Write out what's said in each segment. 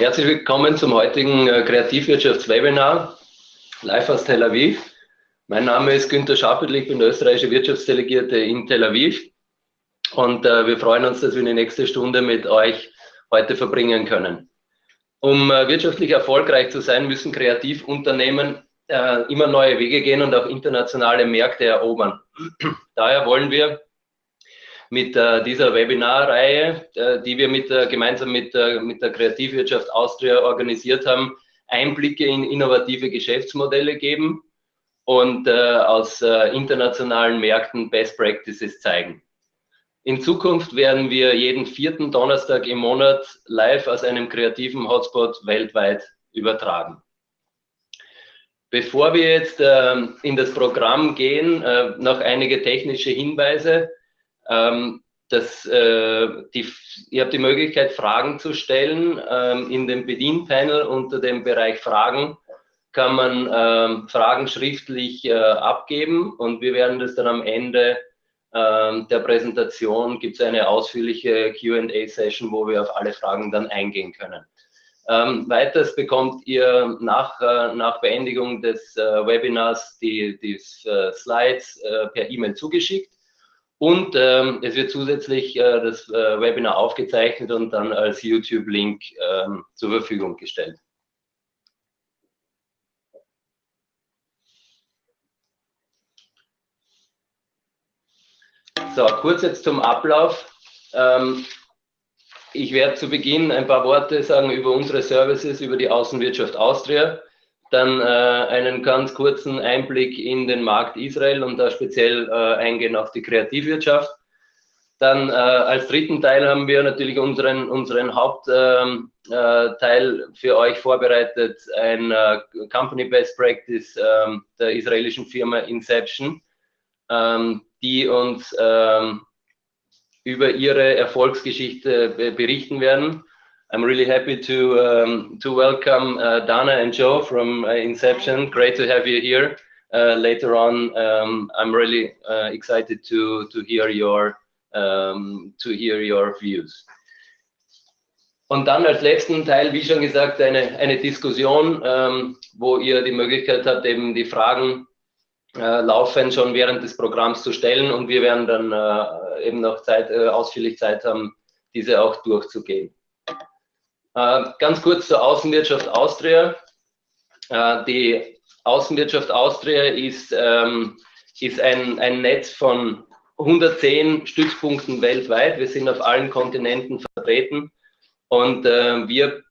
Herzlich willkommen zum heutigen Kreativwirtschaftswebinar, live aus Tel Aviv. Mein Name ist Günther Schappel, ich bin der österreichische Wirtschaftsdelegierte in Tel Aviv und wir freuen uns, dass wir die nächste Stunde mit euch heute verbringen können. Um wirtschaftlich erfolgreich zu sein, müssen Kreativunternehmen immer neue Wege gehen und auch internationale Märkte erobern. Daher wollen wir mit dieser Webinarreihe, die wir gemeinsam mit der Kreativwirtschaft Austria organisiert haben, Einblicke in innovative Geschäftsmodelle geben und aus internationalen Märkten Best Practices zeigen. In Zukunft werden wir jeden 4. Donnerstag im Monat live aus einem kreativen Hotspot weltweit übertragen. Bevor wir jetzt in das Programm gehen, noch einige technische Hinweise. Ihr habt die Möglichkeit, Fragen zu stellen. In dem Bedienpanel unter dem Bereich Fragen kann man Fragen schriftlich abgeben und wir werden das dann am Ende der Präsentation, gibt es eine ausführliche Q&A-Session, wo wir auf alle Fragen dann eingehen können. Weiters bekommt ihr nach Beendigung des Webinars die Slides per E-Mail zugeschickt. Und es wird zusätzlich das Webinar aufgezeichnet und dann als YouTube-Link zur Verfügung gestellt. So, kurz jetzt zum Ablauf. Ich werde zu Beginn ein paar Worte sagen über unsere Services, über die Außenwirtschaft Austria. Dann einen ganz kurzen Einblick in den Markt Israel und da speziell eingehen auf die Kreativwirtschaft. Dann als dritten Teil haben wir natürlich unseren Hauptteil für euch vorbereitet, ein Company Best Practice der israelischen Firma Inception, die uns über ihre Erfolgsgeschichte berichten werden. I'm really happy to welcome Dana and Joe from Inception. Great to have you here. Later on, I'm really excited to hear your views. Und dann als letzten Teil, wie schon gesagt, eine Diskussion, wo ihr die Möglichkeit habt, eben die Fragen laufend schon während des Programms zu stellen und wir werden dann eben noch ausführlich Zeit haben, diese auch durchzugehen. Ganz kurz zur Außenwirtschaft Austria. Die Außenwirtschaft Austria ist ein Netz von 110 Stützpunkten weltweit. Wir sind auf allen Kontinenten vertreten und wir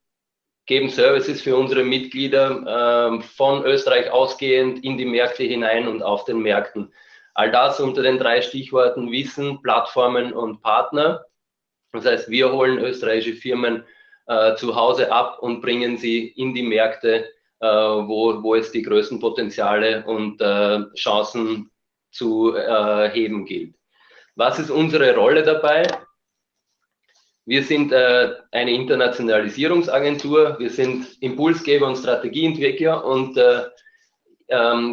geben Services für unsere Mitglieder von Österreich ausgehend in die Märkte hinein und auf den Märkten. All das unter den 3 Stichworten Wissen, Plattformen und Partner. Das heißt, wir holen österreichische Firmen zu Hause ab und bringen sie in die Märkte, wo es die größten Potenziale und Chancen zu heben gilt. Was ist unsere Rolle dabei? Wir sind eine Internationalisierungsagentur, wir sind Impulsgeber und Strategieentwickler und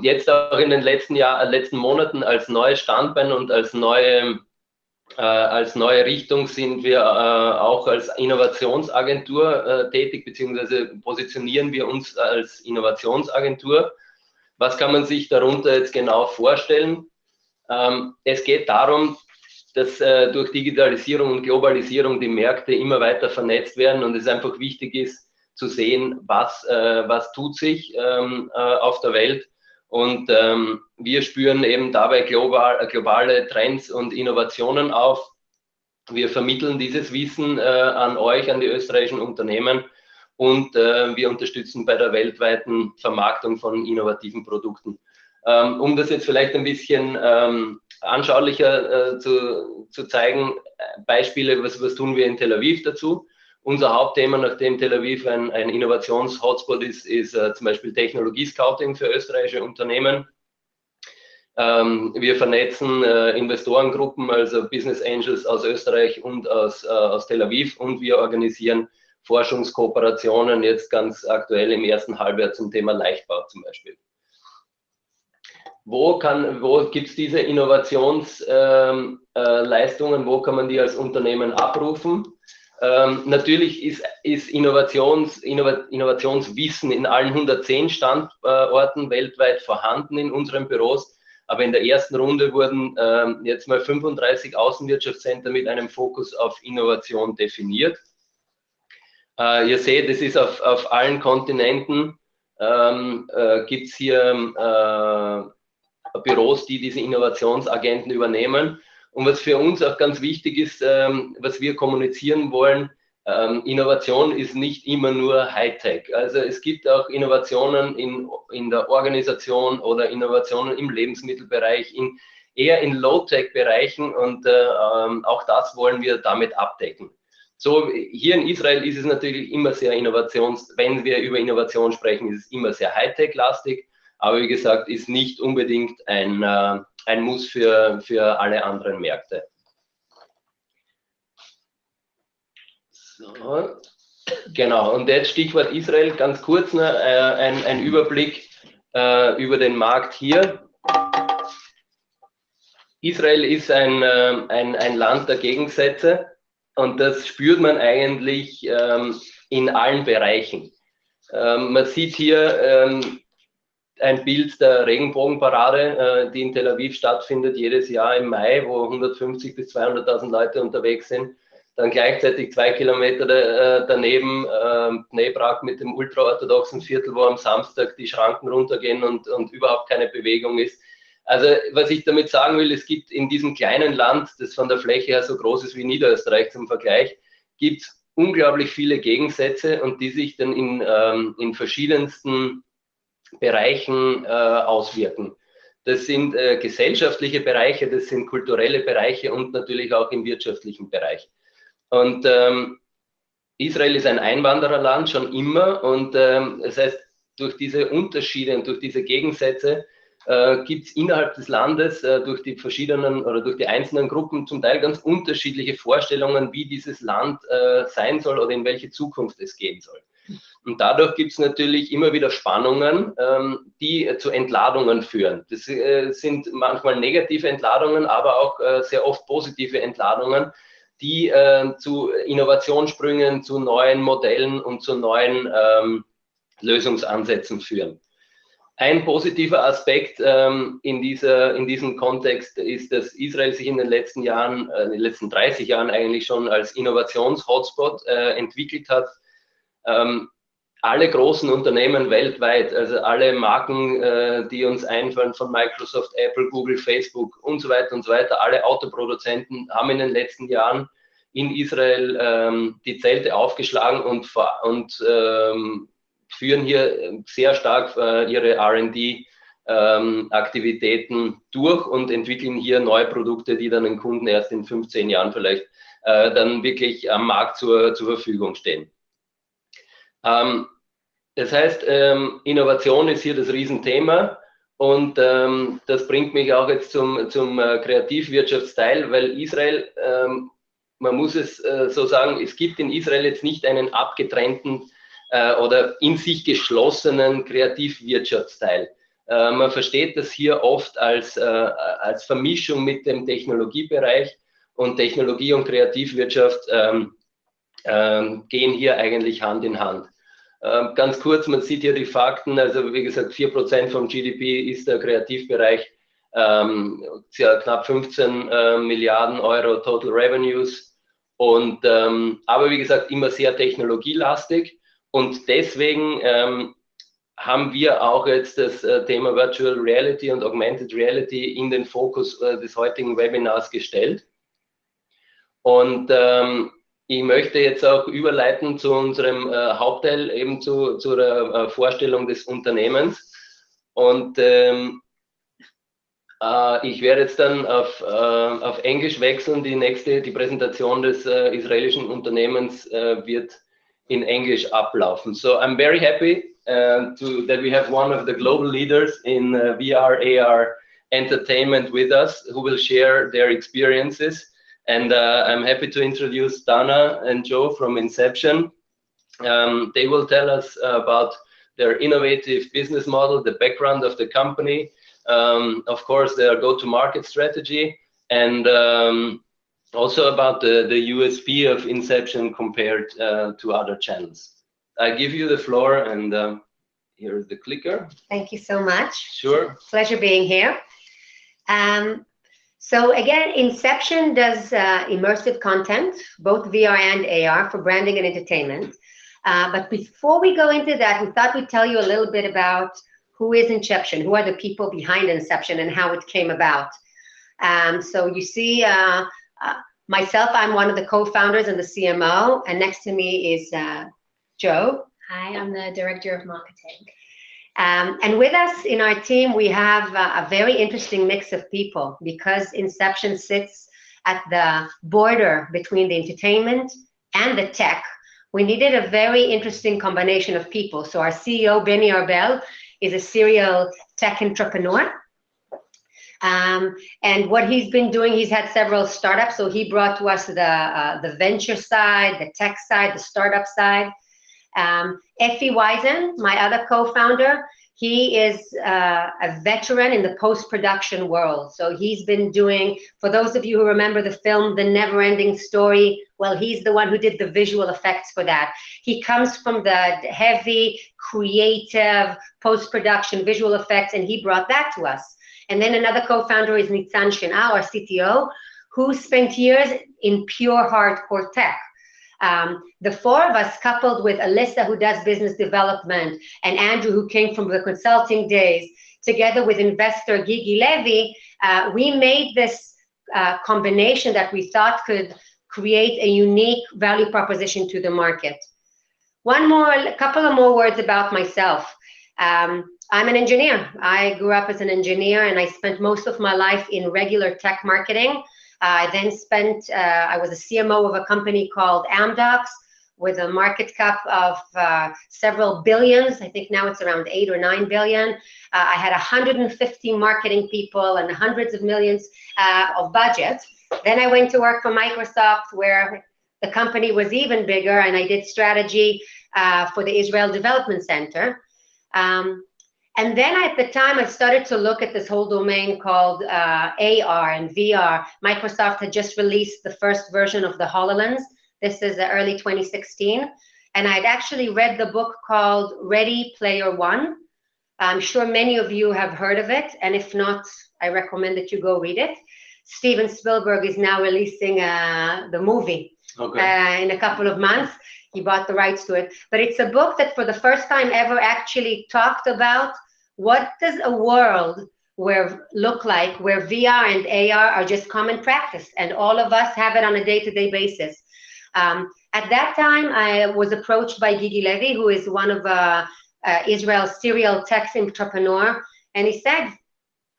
jetzt auch in den letzten Monaten als neues Standbein und als neue Richtung sind wir auch als Innovationsagentur tätig, beziehungsweise positionieren wir uns als Innovationsagentur. Was kann man sich darunter jetzt genau vorstellen? Es geht darum, dass durch Digitalisierung und Globalisierung die Märkte immer weiter vernetzt werden und es einfach wichtig ist zu sehen, was tut sich auf der Welt. Und wir spüren eben dabei globale Trends und Innovationen auf. Wir vermitteln dieses Wissen an euch, an die österreichischen Unternehmen und wir unterstützen bei der weltweiten Vermarktung von innovativen Produkten. Um das jetzt vielleicht ein bisschen anschaulicher zu zeigen, Beispiele, was tun wir in Tel Aviv dazu? Unser Hauptthema, nachdem Tel Aviv ein Innovations-Hotspot ist zum Beispiel Technologie-Scouting für österreichische Unternehmen. Wir vernetzen Investorengruppen, also Business Angels aus Österreich und aus Tel Aviv und wir organisieren Forschungskooperationen, jetzt ganz aktuell im ersten Halbjahr zum Thema Leichtbau zum Beispiel. Wo gibt es diese Innovationsleistungen, wo kann man die als Unternehmen abrufen? Natürlich ist Innovationswissen in allen 110 Standorten weltweit vorhanden in unseren Büros. Aber in der ersten Runde wurden jetzt mal 35 Außenwirtschaftszentren mit einem Fokus auf Innovation definiert. Ihr seht, es ist auf allen Kontinenten, gibt es hier Büros, die diese Innovationsagenten übernehmen. Und was für uns auch ganz wichtig ist, was wir kommunizieren wollen, Innovation ist nicht immer nur Hightech. Also es gibt auch Innovationen in der Organisation oder Innovationen im Lebensmittelbereich, eher in Low-Tech-Bereichen, und auch das wollen wir damit abdecken. So, hier in Israel ist es natürlich immer sehr wenn wir über Innovation sprechen, ist es immer sehr Hightech-lastig, aber wie gesagt, ist nicht unbedingt ein Muss für alle anderen Märkte. So, genau, und jetzt Stichwort Israel, ganz kurz ein Überblick über den Markt hier. Israel ist ein Land der Gegensätze, und das spürt man eigentlich in allen Bereichen. Man sieht hier ein Bild der Regenbogenparade, die in Tel Aviv stattfindet, jedes Jahr im Mai, wo 150.000 bis 200.000 Leute unterwegs sind. Dann gleichzeitig 2 Kilometer daneben Bnei Brak mit dem ultraorthodoxen Viertel, wo am Samstag die Schranken runtergehen und überhaupt keine Bewegung ist. Also was ich damit sagen will, es gibt in diesem kleinen Land, das von der Fläche her so groß ist wie Niederösterreich zum Vergleich, gibt es unglaublich viele Gegensätze, und die sich dann in verschiedensten Bereichen auswirken. Das sind gesellschaftliche Bereiche, das sind kulturelle Bereiche und natürlich auch im wirtschaftlichen Bereich. Und Israel ist ein Einwandererland schon immer, und das heißt, durch diese Unterschiede und durch diese Gegensätze gibt es innerhalb des Landes durch die verschiedenen oder durch die einzelnen Gruppen zum Teil ganz unterschiedliche Vorstellungen, wie dieses Land sein soll oder in welche Zukunft es gehen soll. Und dadurch gibt es natürlich immer wieder Spannungen, die zu Entladungen führen. Das sind manchmal negative Entladungen, aber auch sehr oft positive Entladungen, die zu Innovationssprüngen, zu neuen Modellen und zu neuen Lösungsansätzen führen. Ein positiver Aspekt in diesem Kontext ist, dass Israel sich in den letzten Jahren, in den letzten 30 Jahren eigentlich schon als Innovations-Hotspot entwickelt hat. Alle großen Unternehmen weltweit, also alle Marken, die uns einfallen, von Microsoft, Apple, Google, Facebook und so weiter, alle Autoproduzenten haben in den letzten Jahren in Israel die Zelte aufgeschlagen und führen hier sehr stark ihre R&D-Aktivitäten durch und entwickeln hier neue Produkte, die dann den Kunden erst in 15 Jahren vielleicht dann wirklich am Markt zur Verfügung stehen. Das heißt, Innovation ist hier das Riesenthema, und das bringt mich auch jetzt zum Kreativwirtschaftsteil, weil Israel, man muss es so sagen, es gibt in Israel jetzt nicht einen abgetrennten oder in sich geschlossenen Kreativwirtschaftsteil. Man versteht das hier oft als Vermischung mit dem Technologiebereich, und Technologie und Kreativwirtschaft gehen hier eigentlich Hand in Hand. Ganz kurz, man sieht hier die Fakten, also wie gesagt 4% vom GDP ist der Kreativbereich, knapp 15 Milliarden Euro Total Revenues, und aber wie gesagt immer sehr technologielastig. Und deswegen haben wir auch jetzt das Thema Virtual Reality und Augmented Reality in den Fokus des heutigen Webinars gestellt. Und ich möchte jetzt auch überleiten zu unserem Hauptteil, eben zur Vorstellung des Unternehmens. Und ich werde jetzt dann auf Englisch wechseln. Die Präsentation des israelischen Unternehmens wird in Englisch ablaufen. So I'm very happy that we have one of the global leaders in VR, AR entertainment with us, who will share their experiences. And I'm happy to introduce Dana and Joe from Inception. They will tell us about their innovative business model, the background of the company, of course, their go-to-market strategy, and also about the USP of Inception compared to other channels. I give you the floor, and here's the clicker. Thank you so much. Sure. Pleasure being here. So again, Inception does immersive content, both VR and AR, for branding and entertainment. But before we go into that, we thought we'd tell you a little bit about who is Inception, who are the people behind Inception, and how it came about. So you see myself, I'm one of the co-founders and the CMO, and next to me is Joe. Hi, I'm the Director of Marketing. And with us in our team, we have a very interesting mix of people, because Inception sits at the border between the entertainment and the tech. We needed a very interesting combination of people. So our CEO, Benny Arbel, is a serial tech entrepreneur. And what he's been doing, he's had several startups. So he brought to us the venture side, the tech side, the startup side. Effie Wiesen, my other co-founder, he is a veteran in the post-production world. So he's been doing, for those of you who remember the film, The Never-Ending Story, well, he's the one who did the visual effects for that. He comes from the heavy, creative, post-production visual effects, and he brought that to us. And then another co-founder is Nitzan Shena, our CTO, who spent years in pure hardcore tech. The four of us, coupled with Alyssa, who does business development, and Andrew, who came from the consulting days, together with investor Gigi Levy, we made this combination that we thought could create a unique value proposition to the market. A couple of more words about myself. I'm an engineer. I grew up as an engineer, and I spent most of my life in regular tech marketing. I then I was a CMO of a company called Amdocs with a market cap of several billions. I think now it's around 8 or 9 billion. I had 150 marketing people and hundreds of millions of budget. Then I went to work for Microsoft, where the company was even bigger, and I did strategy for the Israel Development Center. And then at the time, I started to look at this whole domain called AR and VR. Microsoft had just released the first version of the HoloLens. This is early 2016. And I'd actually read the book called Ready Player One. I'm sure many of you have heard of it. And if not, I recommend that you go read it. Steven Spielberg is now releasing the movie in a couple of months. He bought the rights to it. But it's a book that for the first time ever actually talked about what does a world look like where VR and AR are just common practice, and all of us have it on a day-to-day basis. At that time, I was approached by Gigi Levy, who is one of Israel's serial tech entrepreneur, and he said,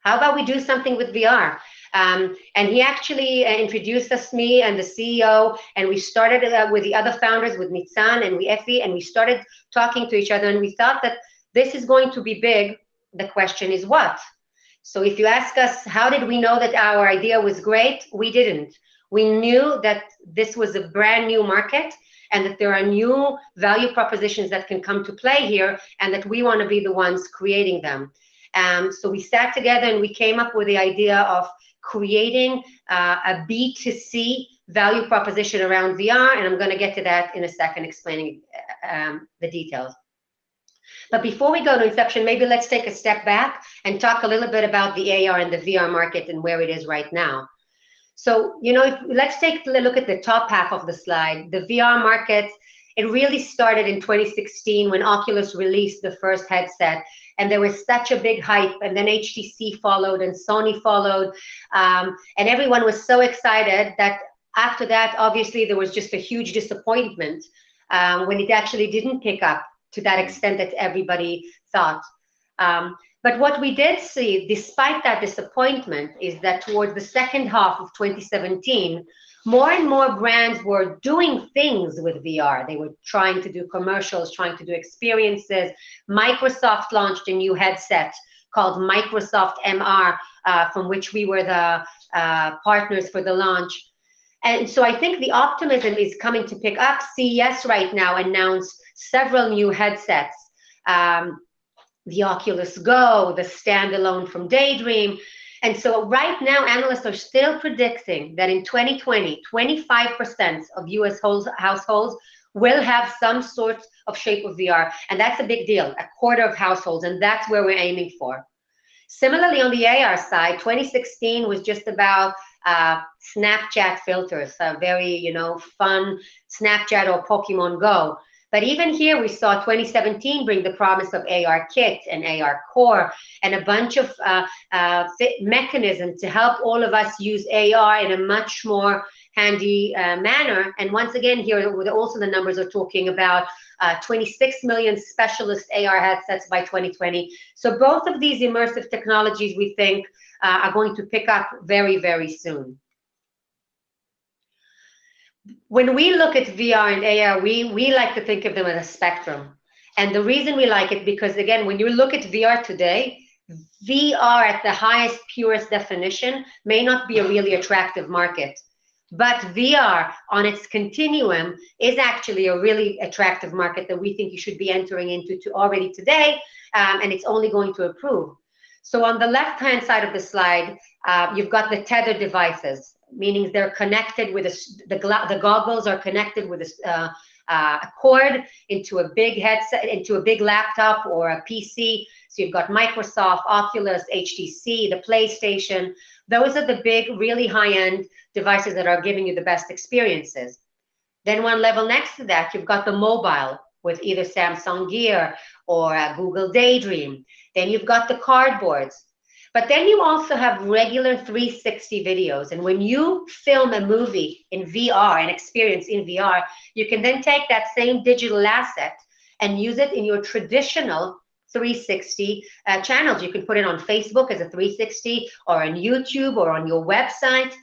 how about we do something with VR? And he actually introduced us, me and the CEO, and we started with the other founders, with Nitzan and with Effie, and we started talking to each other, and we thought that this is going to be big. The question is what? So if you ask us, how did we know that our idea was great? We didn't. We knew that this was a brand new market, and that there are new value propositions that can come to play here, and that we want to be the ones creating them. So we sat together and we came up with the idea of creating a B2C value proposition around VR, and I'm going to get to that in a second, explaining the details. But before we go to Inception, maybe let's take a step back and talk a little bit about the AR and the VR market and where it is right now. So, let's take a look at the top half of the slide. The VR market, it really started in 2016 when Oculus released the first headset, and there was such a big hype, and then HTC followed and Sony followed, and everyone was so excited that after that, obviously, there was just a huge disappointment when it actually didn't pick up to that extent that everybody thought. But what we did see, despite that disappointment, is that towards the second half of 2017, more and more brands were doing things with VR. They were trying to do commercials, trying to do experiences. Microsoft launched a new headset called Microsoft MR, from which we were the partners for the launch. And so I think the optimism is coming to pick up. CES right now announced several new headsets, the Oculus Go, the standalone from Daydream. And so right now, analysts are still predicting that in 2020, 25% of US households will have some sort of shape of VR. And that's a big deal, a quarter of households, and that's where we're aiming for. Similarly, on the AR side, 2016 was just about Snapchat filters, a very, fun Snapchat or Pokemon Go. But even here, we saw 2017 bring the promise of AR Kit and AR Core and a bunch of mechanisms to help all of us use AR in a much more handy manner. And once again, here, also the numbers are talking about 26 million specialist AR headsets by 2020. So both of these immersive technologies, we think, are going to pick up very, very soon. When we look at VR and AR, we like to think of them as a spectrum. And the reason we like it, because again, when you look at VR today, VR at the highest, purest definition may not be a really attractive market. But VR on its continuum is actually a really attractive market that we think you should be entering into already today, and it's only going to improve. So on the left-hand side of the slide, you've got the tethered devices, meaning they're connected with the goggles are connected with a cord into a big headset, into a big laptop or a PC. So you've got Microsoft, Oculus, HTC, the PlayStation. Those are the big, really high-end devices that are giving you the best experiences. Then one level next to that, you've got the mobile with either Samsung Gear or Google Daydream. Then you've got the cardboards. But then you also have regular 360 videos. And when you film a movie in VR, an experience in VR, you can then take that same digital asset and use it in your traditional 360 channels. You can put it on Facebook as a 360 or on YouTube or on your website.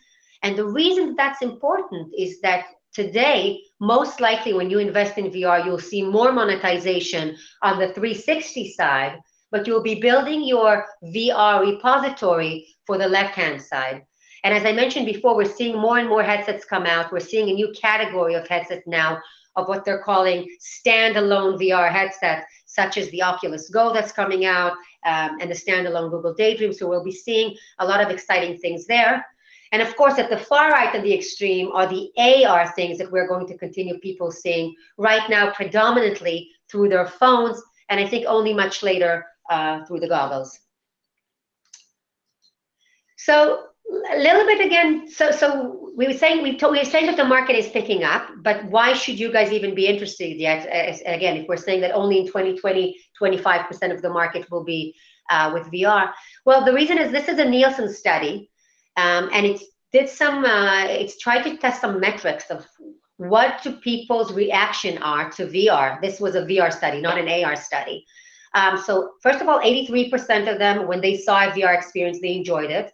And the reason that's important is that today, most likely when you invest in VR, you'll see more monetization on the 360 side, but you'll be building your VR repository for the left-hand side. And as I mentioned before, we're seeing more and more headsets come out. We're seeing a new category of headsets now of what they're calling standalone VR headsets, such as the Oculus Go that's coming out and the standalone Google Daydream. So we'll be seeing a lot of exciting things there. And of course, at the far right of the extreme are the AR things that we're going to continue people seeing right now, predominantly through their phones, and I think only much later through the goggles. So a little bit again, so we were saying that the market is picking up, but why should you guys even be interested yet? Again, if we're saying that only in 2020, 25% of the market will be with VR. Well, the reason is this is a Nielsen study, and it's tried to test some metrics of what do people's reaction are to VR. This was a VR study, not an AR study. So first of all, 83% of them, when they saw a VR experience, they enjoyed it.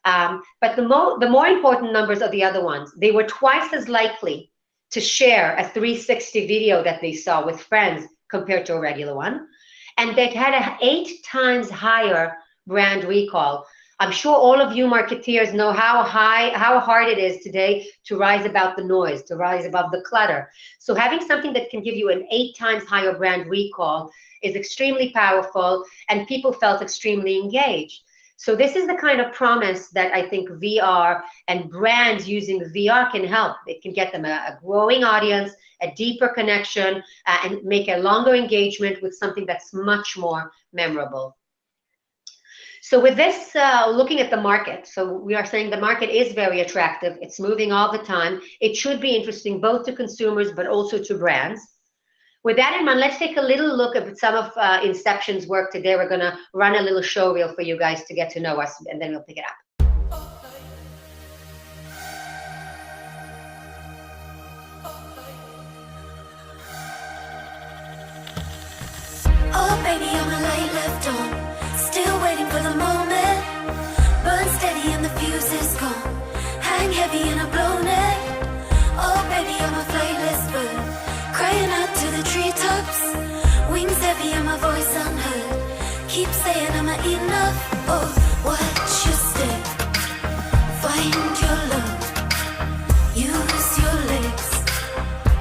But the more important numbers are the other ones. They were twice as likely to share a 360 video that they saw with friends compared to a regular one. And they had an 8 times higher brand recall. I'm sure all of you marketeers know how hard it is today to rise above the noise, to rise above the clutter. So having something that can give you an 8 times higher brand recall is extremely powerful, and people felt extremely engaged. So this is the kind of promise that I think VR and brands using VR can help. It can get them a growing audience, a deeper connection, and make a longer engagement with something that's much more memorable. So with this, looking at the market, so we are saying the market is very attractive. It's moving all the time. It should be interesting both to consumers, but also to brands. With that in mind, let's take a little look at some of Inception's work today. We're going to run a little show reel for you guys to get to know us, and then we'll pick it up. Oh, baby, you're my light left on. Still waiting for the moment. Burn steady and the fuse is gone. Hang heavy and I've blown it. Oh, baby, you're my flightless bird. Crying out to the treetops. Wings heavy and my voice unheard. Keep saying I'm not enough. Oh, watch your step. Find your love. Use your legs.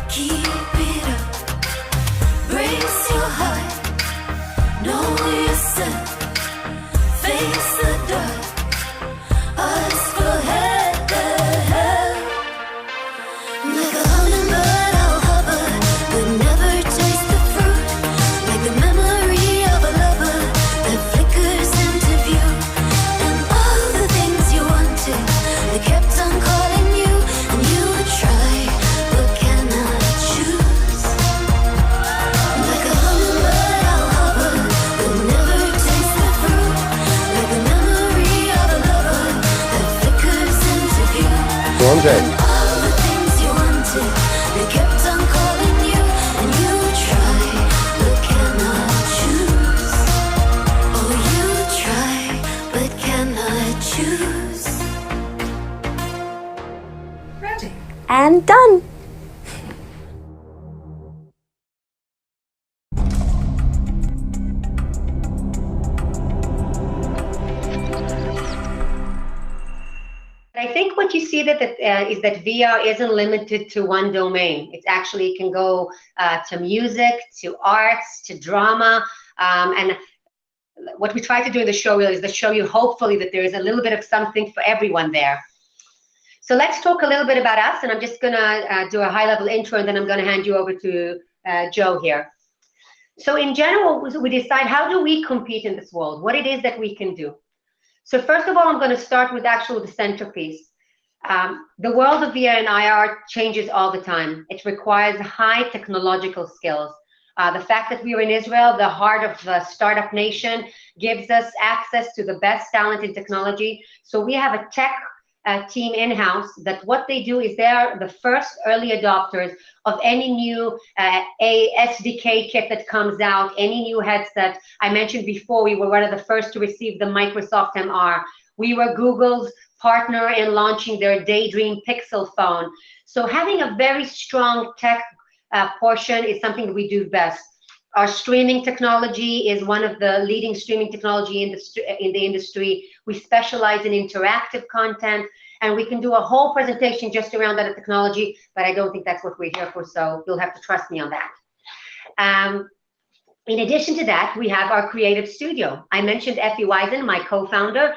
Keep it up. Brace your heart. Know yourself. Face the dark. today. All the things you wanted, they kept on calling you, and you try, but cannot choose. Oh, you try, but cannot choose. Ready. And done. I think what you see is that VR isn't limited to one domain. It actually can go to music, to arts, to drama, and what we try to do in the show is to show you hopefully that there is a little bit of something for everyone there. So let's talk a little bit about us, and I'm just gonna do a high-level intro, and then I'm gonna hand you over to Joe here. So in general, we decide how do we compete in this world, what it is that we can do. So first of all, I'm going to start with the centerpiece. The world of VR and IR changes all the time. It requires high technological skills. The fact that we are in Israel, the heart of the startup nation, gives us access to the best talent in technology. So we have a tech team in-house that what they do is they're the first early adopters of any new SDK kit that comes out, any new headset. I mentioned before we were one of the first to receive the Microsoft MR. We were Google's partner in launching their Daydream Pixel phone. So having a very strong tech portion is something that we do best. Our streaming technology is one of the leading streaming technology in the industry. We specialize in interactive content, and we can do a whole presentation just around that technology, but I don't think that's what we're here for, so you'll have to trust me on that. In addition to that, we have our creative studio. I mentioned Effie Wisen, my co-founder.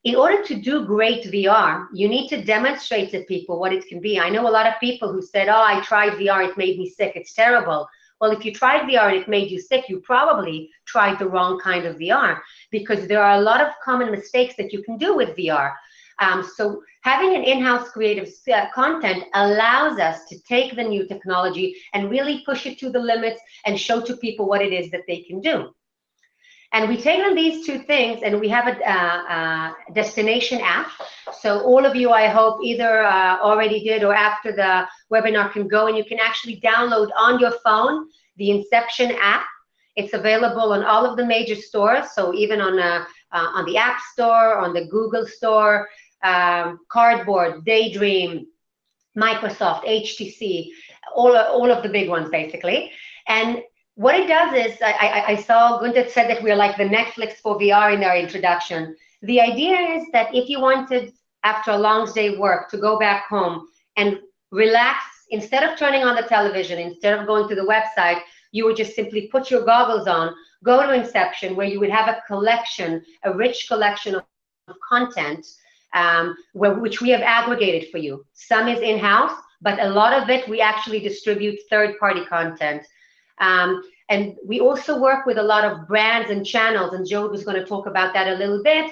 In order to do great VR, you need to demonstrate to people what it can be. I know a lot of people who said, oh, I tried VR, it made me sick, it's terrible. Well, if you tried VR and it made you sick, you probably tried the wrong kind of VR, because there are a lot of common mistakes that you can do with VR. So having an in-house creative content allows us to take the new technology and really push it to the limits and show to people what it is that they can do. And we take on these two things, and we have a destination app. So all of you, I hope, either already did or after the webinar can go, and you can actually download on your phone the Inception app. It's available on all of the major stores, so even on the App Store, on the Google Store, Cardboard, Daydream, Microsoft, HTC, all of the big ones, basically. And what it does is, I saw Gunther said that we're like the Netflix for VR in our introduction. The idea is that if you wanted, after a long day work, to go back home and relax, instead of turning on the television, instead of going to the website, you would just simply put your goggles on, go to Inception, where you would have a collection, a rich collection of content, which we have aggregated for you. Some is in-house, but a lot of it we actually distribute third-party content. And we also work with a lot of brands and channels, and Joe was going to talk about that a little bit,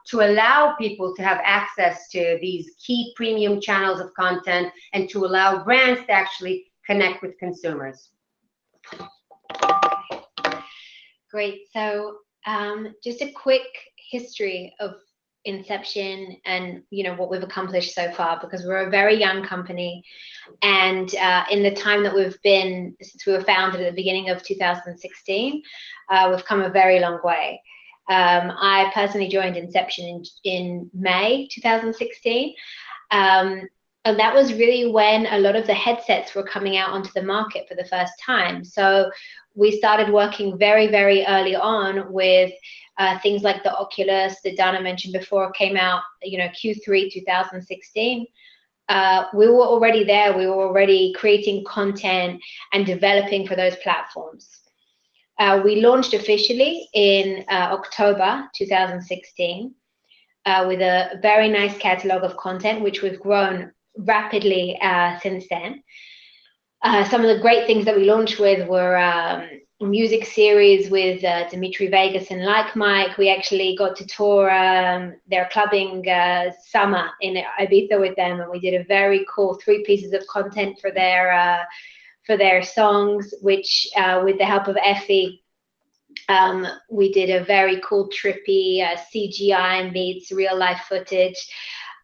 to allow people to have access to these key premium channels of content and to allow brands to actually connect with consumers. Great. So just a quick history of Inception and what we've accomplished so far, because we're a very young company, and in the time that we've been since we were founded at the beginning of 2016, we've come a very long way. I personally joined Inception in May 2016, and that was really when a lot of the headsets were coming out onto the market for the first time. So we started working very, very early on with things like the Oculus that Dana mentioned before came out, Q3 2016. We were already there. We were already creating content and developing for those platforms. We launched officially in October 2016 with a very nice catalog of content, which we've grown rapidly since then. Some of the great things that we launched with were music series with Dimitri Vegas and Like Mike. We actually got to tour their clubbing summer in Ibiza with them, and we did a very cool 3 pieces of content for their songs, which with the help of Effie, we did a very cool trippy CGI meets real life footage.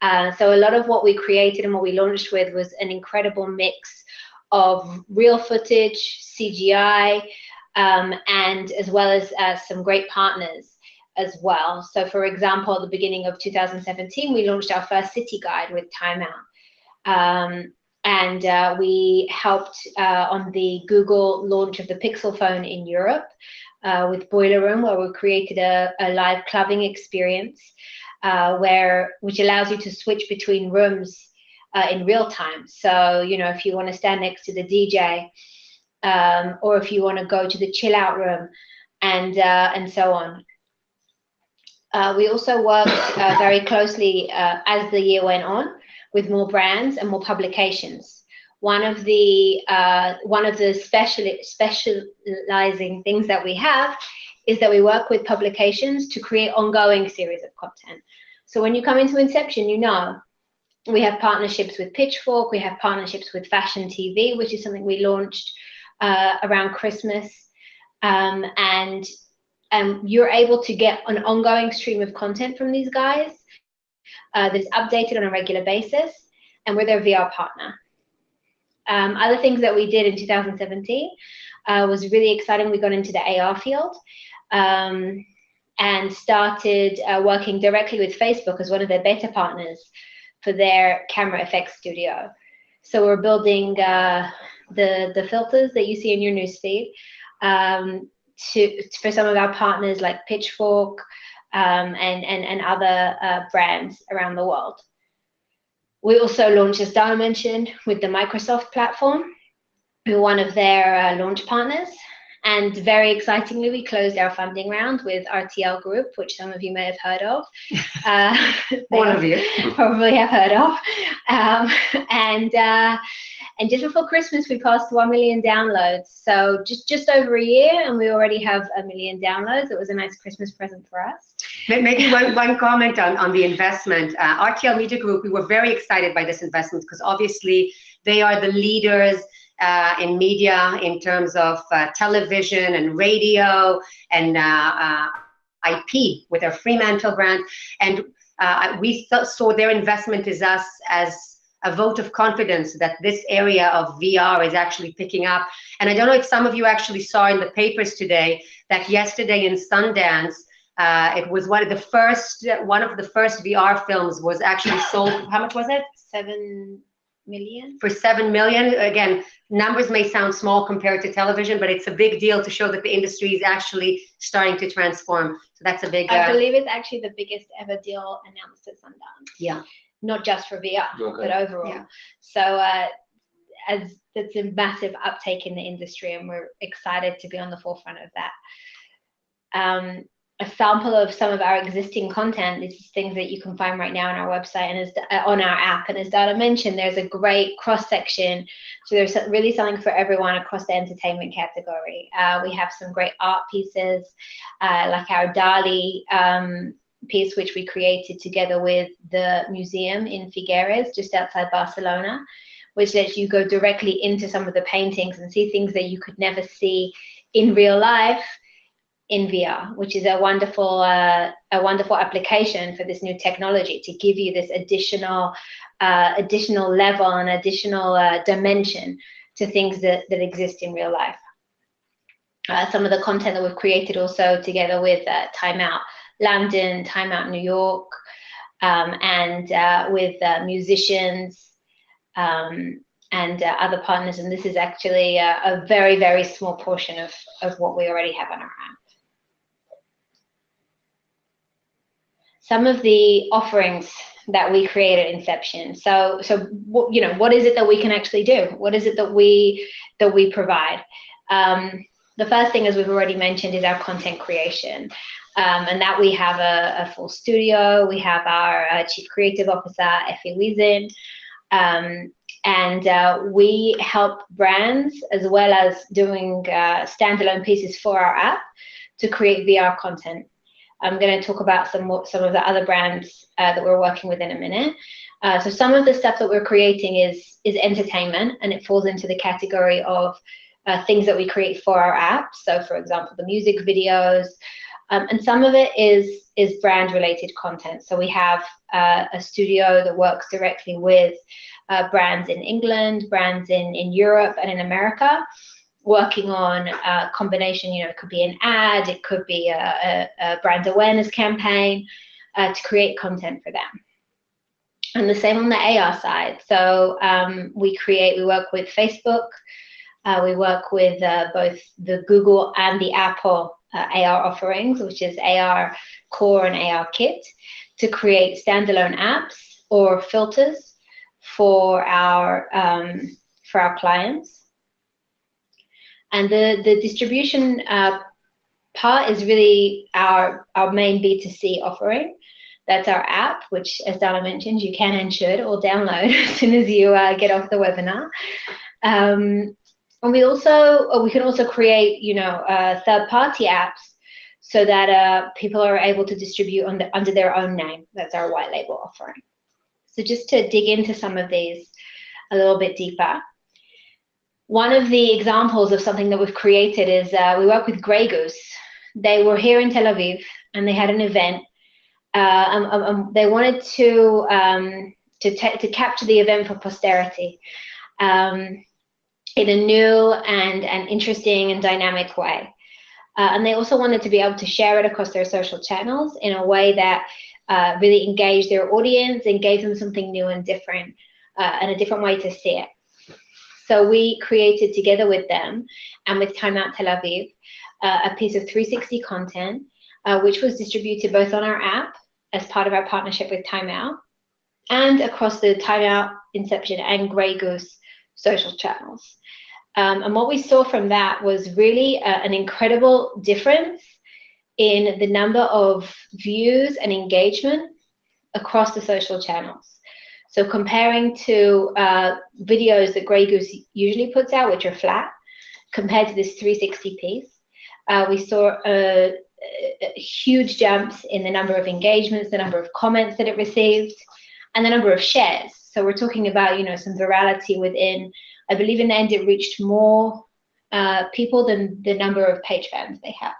So a lot of what we created and what we launched with was an incredible mix of real footage, CGI, and as well as some great partners as well. So for example, at the beginning of 2017, we launched our first city guide with Time Out. And we helped on the Google launch of the Pixel phone in Europe with Boiler Room, where we created a live clubbing experience which allows you to switch between rooms in real time. So, you know, if you want to stand next to the DJ, or if you want to go to the chill out room, and so on. We also worked very closely as the year went on with more brands and more publications. One of the specializing things that we have is that we work with publications to create ongoing series of content. So when you come into Inception, you know, we have partnerships with Pitchfork, we have partnerships with Fashion TV, which is something we launched around Christmas, and you're able to get an ongoing stream of content from these guys that's updated on a regular basis, and we're their VR partner. Other things that we did in 2017 was really exciting. We got into the AR field and started working directly with Facebook as one of their beta partners for their camera effects studio. So we're building the filters that you see in your newsfeed for some of our partners like Pitchfork and other brands around the world. We also launched, as Dana mentioned, with the Microsoft platform. We're one of their launch partners. And very excitingly, we closed our funding round with RTL Group, which some of you may have heard of. One of you probably have heard of. And just before Christmas, we passed 1 million downloads. So just over a year, and we already have 1 million downloads. It was a nice Christmas present for us. Maybe one comment on the investment. RTL Media Group, we were very excited by this investment because obviously they are the leaders in media in terms of television and radio and IP with their Fremantle brand. And we saw their investment as a vote of confidence that this area of VR is actually picking up. And I don't know if some of you actually saw in the papers today that yesterday in Sundance, it was one of the first VR films was actually sold. How much was it? 7 million. For 7 million. Again, numbers may sound small compared to television, but it's a big deal to show that the industry is actually starting to transform. So that's a big. I believe it's actually the biggest ever deal announced at Sundance. Yeah. Not just for VR, but overall. Yeah. So as it's a massive uptake in the industry, and we're excited to be on the forefront of that. A sample of some of our existing content is things that you can find right now on our website and on our app. And as Dana mentioned, there's a great cross-section. So there's really something for everyone across the entertainment category. We have some great art pieces, like our Dali piece, which we created together with the museum in Figueres, just outside Barcelona, which lets you go directly into some of the paintings and see things that you could never see in real life in VR, which is a wonderful application for this new technology to give you this additional level and additional dimension to things that exist in real life. Some of the content that we've created also together with Time Out London, Time Out New York, and with musicians and other partners. And this is actually a very, very small portion of what we already have on our app. Some of the offerings that we create at Inception. So what is it that we can actually do? What is it that we provide? The first thing, as we've already mentioned, is our content creation. And that we have a full studio. We have our Chief Creative Officer, Effie Wiesen, and we help brands as well as doing standalone pieces for our app to create VR content. I'm going to talk about some of the other brands that we're working with in a minute. So some of the stuff that we're creating is entertainment, and it falls into the category of things that we create for our app. So for example, the music videos, And some of it is brand-related content. So we have a studio that works directly with brands in England, brands in Europe and in America, working on a combination, it could be an ad, it could be a brand awareness campaign to create content for them. And the same on the AR side. So we work with Facebook, we work with both the Google and the Apple AR offerings, which is AR Core and AR Kit, to create standalone apps or filters for our clients. And the distribution part is really our main B2C offering. That's our app, which, as Dana mentioned, you can and should all download as soon as you get off the webinar. And we can also create, third-party apps so that people are able to distribute under their own name. That's our white label offering. So just to dig into some of these a little bit deeper. One of the examples of something that we've created is we work with Grey Goose. They were here in Tel Aviv and they had an event. They wanted to capture the event for posterity in a new and interesting and dynamic way. And they also wanted to be able to share it across their social channels in a way that really engaged their audience and gave them something new and different, and a different way to see it. So we created together with them and with Time Out Tel Aviv a piece of 360 content, which was distributed both on our app as part of our partnership with Time Out and across the Time Out, Inception and Grey Goose social channels. And what we saw from that was really an incredible difference in the number of views and engagement across the social channels. So comparing to videos that Grey Goose usually puts out, which are flat, compared to this 360 piece, we saw huge jumps in the number of engagements, the number of comments that it received, and the number of shares. So we're talking about, some virality within, I believe in the end it reached more people than the number of page fans they have.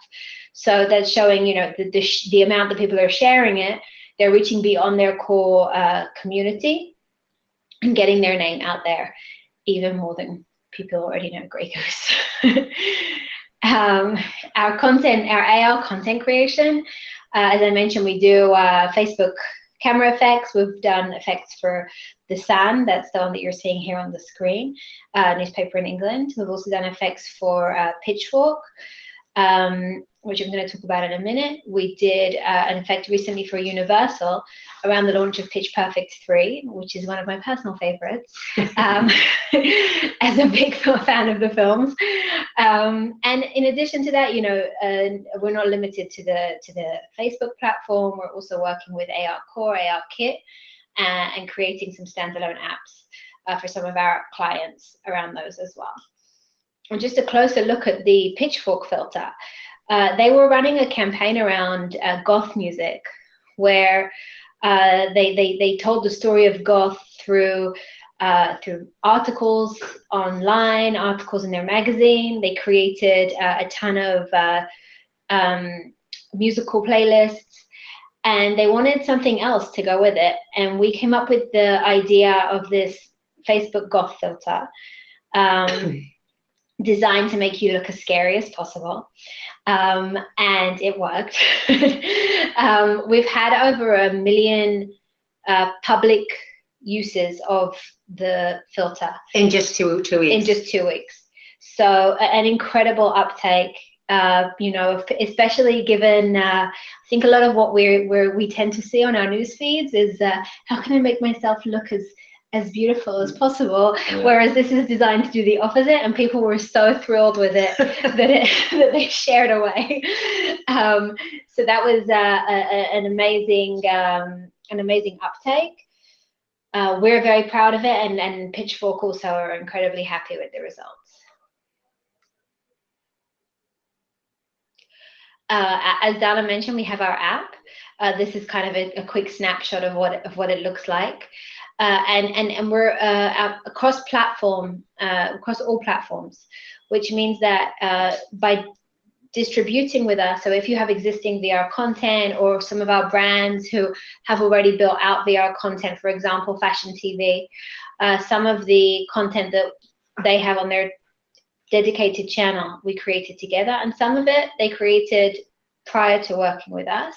So that's showing, the amount that people are sharing it, they're reaching beyond their core community and getting their name out there even more than people already know Grey Goose. Our content, our AR content creation, as I mentioned, we do Facebook camera effects. We've done effects for The Sun, that's the one that you're seeing here on the screen, newspaper in England. We've also done effects for Pitchfork, which I'm going to talk about in a minute. We did an effect recently for Universal around the launch of Pitch Perfect 3, which is one of my personal favorites, as a big fan of the films. And in addition to that, we're not limited to the Facebook platform. We're also working with AR Core, AR Kit, and creating some standalone apps for some of our clients around those as well. And just a closer look at the Pitchfork filter. They were running a campaign around goth music, where they told the story of goth through articles online, articles in their magazine. They created a ton of musical playlists, and they wanted something else to go with it. And we came up with the idea of this Facebook goth filter, designed to make you look as scary as possible. And it worked. We've had over 1 million public uses of the filter. In just two weeks. In just 2 weeks. So an incredible uptake, especially given, I think a lot of what we tend to see on our news feeds is, how can I make myself look as beautiful as possible, whereas this is designed to do the opposite, and people were so thrilled with it that they shared away. So that was an amazing uptake. We're very proud of it, and Pitchfork also are incredibly happy with the results. As Dana mentioned, we have our app. This is kind of a quick snapshot of what it looks like. And we're across all platforms, which means that by distributing with us. So if you have existing VR content, or some of our brands who have already built out VR content, for example, Fashion TV, some of the content that they have on their dedicated channel, we created together, and some of it they created prior to working with us.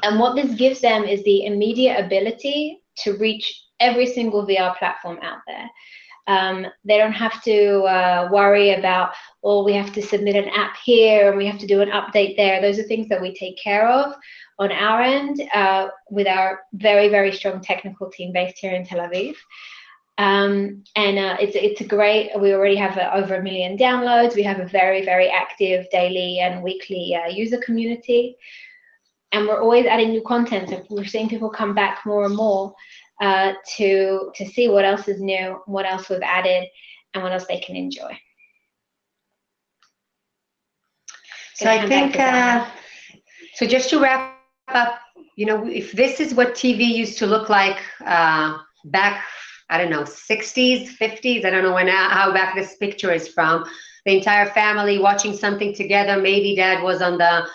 And what this gives them is the immediate ability to reach every single VR platform out there. They don't have to worry about, well, we have to submit an app here and we have to do an update there. Those are things that we take care of on our end with our very, very strong technical team based here in Tel Aviv. It's a great, we already have over 1 million downloads. We have a very, very active daily and weekly user community. And we're always adding new content. So we're seeing people come back more and more to see what else is new, what else we've added, and what else they can enjoy. So I think, so just to wrap up, you know, if this is what TV used to look like back, I don't know, 60s, 50s, I don't know how back this picture is from, the entire family watching something together, maybe dad was on the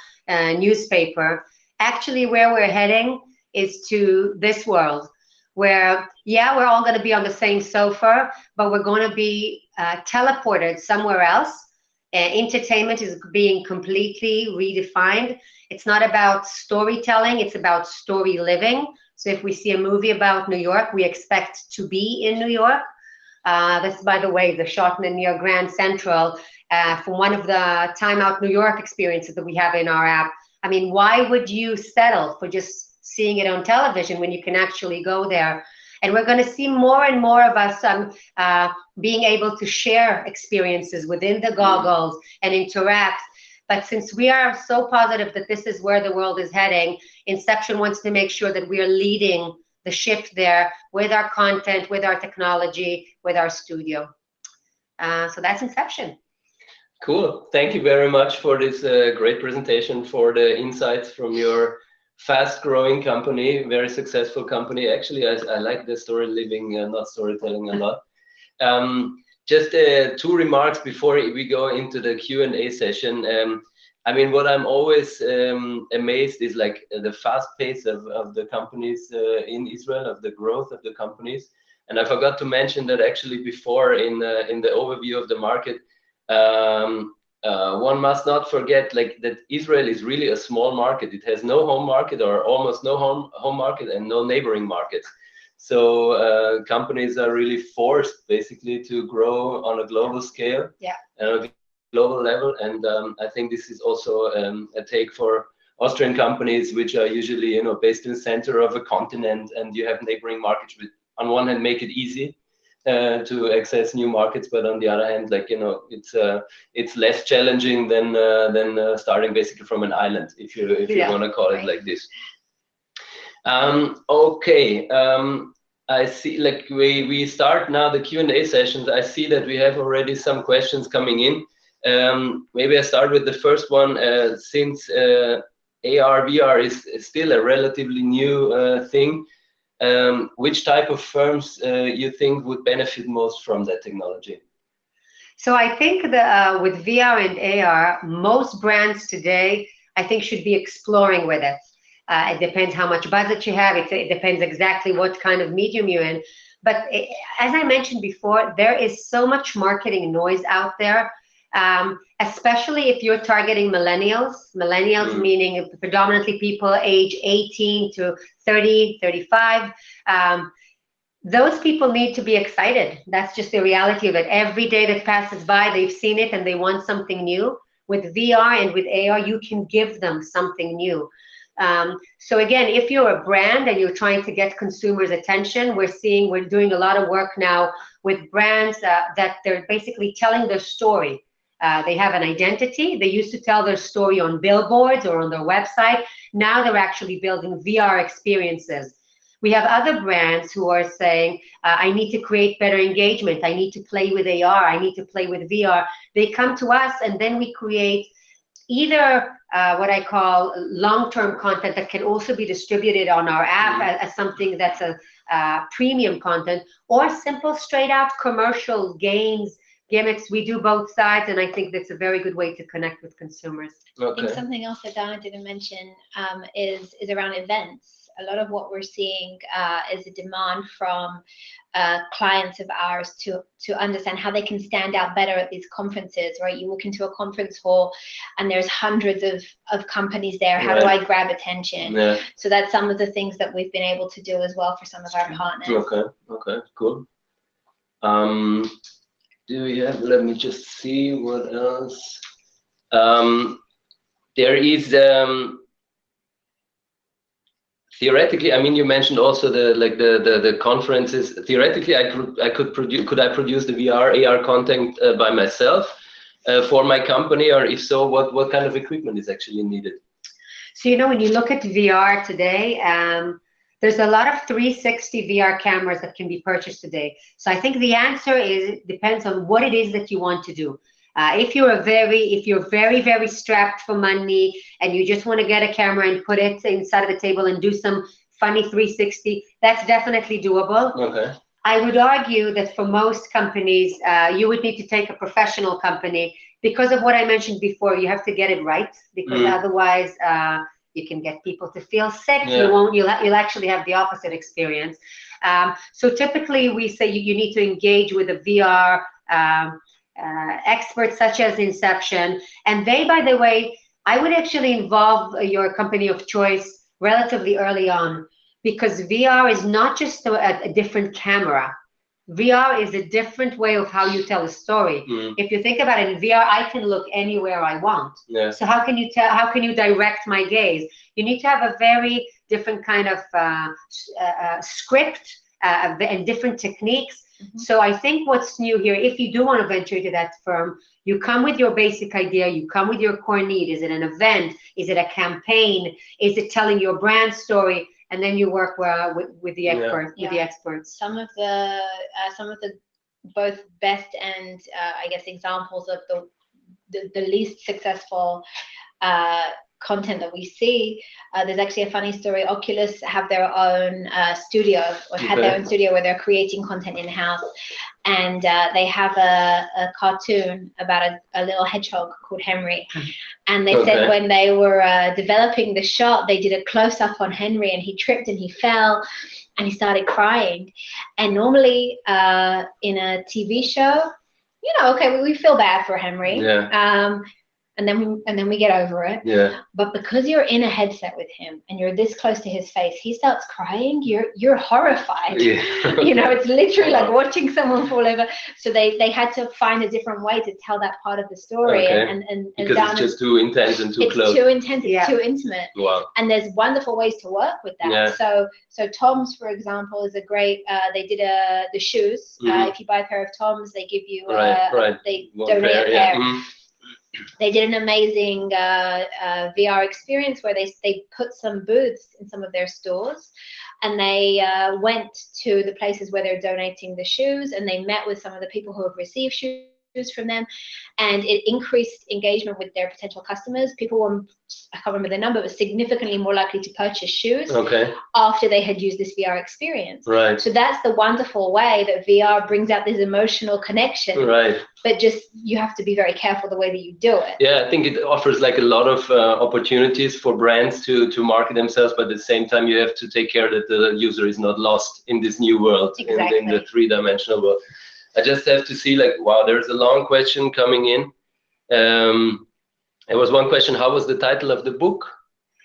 newspaper. Actually, where we're heading is to this world where, yeah, we're all going to be on the same sofa, but we're going to be teleported somewhere else. Entertainment is being completely redefined. It's not about storytelling, it's about story living. So if we see a movie about New York, we expect to be in New York. This, by the way, the shot near Grand Central from one of the Time Out New York experiences that we have in our app. I mean, why would you settle for just seeing it on television when you can actually go there? And we're going to see more and more of us being able to share experiences within the goggles and interact. But since we are so positive that this is where the world is heading, Inception wants to make sure that we are leading the shift there with our content, with our technology, with our studio. So that's Inception. Cool. Thank you very much for this great presentation, for the insights from your fast-growing company, very successful company. Actually, I like the story living, not storytelling a lot. Just 2 remarks before we go into the Q&A session. I mean, what I'm always amazed is like the fast pace of the companies in Israel, of the growth of the companies. And I forgot to mention that actually before in the overview of the market, one must not forget like that Israel is really a small market. It has no home market, or almost no home market, and no neighboring markets. So companies are really forced basically to grow on a global scale, and on a global level. And I think this is also a take for Austrian companies, which are usually, you know, based in the center of a continent, and you have neighboring markets which on one hand make it easy to access new markets, but on the other hand, like, you know, it's less challenging than starting basically from an island, if you want to call it like this. Okay, I see, like we start now the Q&A sessions. I see that we have already some questions coming in. Maybe I start with the first one. Since AR, VR is still a relatively new thing, which type of firms you think would benefit most from that technology? So I think that with VR and AR, most brands today, I think, should be exploring with it. It depends how much budget you have. It depends exactly what kind of medium you're in. But as I mentioned before, there is so much marketing noise out there, especially if you're targeting millennials. Millennials meaning predominantly people age 18 to 30, 35. Those people need to be excited. That's just the reality of it. Every day that passes by, they've seen it and they want something new. With VR and with AR, you can give them something new. So again, if you're a brand and you're trying to get consumers' attention, we're doing a lot of work now with brands that they're basically telling their story. They have an identity. They used to tell their story on billboards or on their website. Now they're actually building VR experiences. We have other brands who are saying, I need to create better engagement. I need to play with AR. I need to play with VR. They come to us, and then we create either what I call long-term content that can also be distributed on our app as something that's a premium content, or simple straight-out commercial games gimmicks. We do both sides, and I think that's a very good way to connect with consumers. I think something else that Dana didn't mention is around events. A lot of what we're seeing is a demand from clients of ours to understand how they can stand out better at these conferences, right? You walk into a conference hall and there's hundreds of companies there. How do I grab attention? Yeah. So that's some of the things that we've been able to do as well for some of our partners. Okay, cool. Do we have, let me just see what else. There is, theoretically, I mean, you mentioned also the conferences. Theoretically, could I produce the VR AR content by myself for my company, or if so, what kind of equipment is actually needed? So when you look at VR today, there's a lot of 360 VR cameras that can be purchased today. So I think the answer depends on what it is that you want to do. If you're very, very strapped for money and you just want to get a camera and put it inside of the table and do some funny 360, that's definitely doable. Okay. I would argue that for most companies, you would need to take a professional company because of what I mentioned before. You have to get it right, because otherwise you can get people to feel sick. Yeah. You'll actually have the opposite experience. So typically we say you need to engage with a VR experts such as Inception, and they, by the way, I would actually involve your company of choice relatively early on, because VR is not just a different camera. VR is a different way of how you tell a story. If you think about it, in VR, I can look anywhere I want. Yeah. So how can you direct my gaze? You need to have a very different kind of script and different techniques. So I think what's new here, if you do want to venture into that firm, you come with your basic idea, you come with your core need. Is it an event? Is it a campaign? Is it telling your brand story? And then you work with the experts. With the experts. Some of the both best and I guess examples of the least successful content that we see. There's actually a funny story. Oculus have their own studio, or had their own studio where they're creating content in-house, and they have a cartoon about a little hedgehog called Henry. And they said when they were developing the shot, they did a close-up on Henry, and he tripped and he fell and he started crying. And normally in a TV show, we feel bad for Henry. Yeah. And then we get over it. Yeah. But because you're in a headset with him and you're this close to his face, he starts crying. You're horrified. Yeah. It's literally like watching someone fall over. So they had to find a different way to tell that part of the story. And because it's just too intense and too close. It's too intense. It's too intimate. Wow. And there's wonderful ways to work with that. Yeah. So Tom's, for example, is a great. They did the shoes. If you buy a pair of Tom's, they give you. They donate a pair. They did an amazing VR experience where they put some booths in some of their stores, and they went to the places where they're donating the shoes, and they met with some of the people who have received shoes from them, and it increased engagement with their potential customers. People were, I can't remember the number, but significantly more likely to purchase shoes after they had used this VR experience. Right. So that's the wonderful way that VR brings out this emotional connection. Right. But just, you have to be very careful the way that you do it. Yeah, I think it offers like a lot of opportunities for brands to market themselves, but at the same time you have to take care that the user is not lost in this new world, in the three-dimensional world. I just have to see, wow, there's a long question coming in. There was one question, how was the title of the book?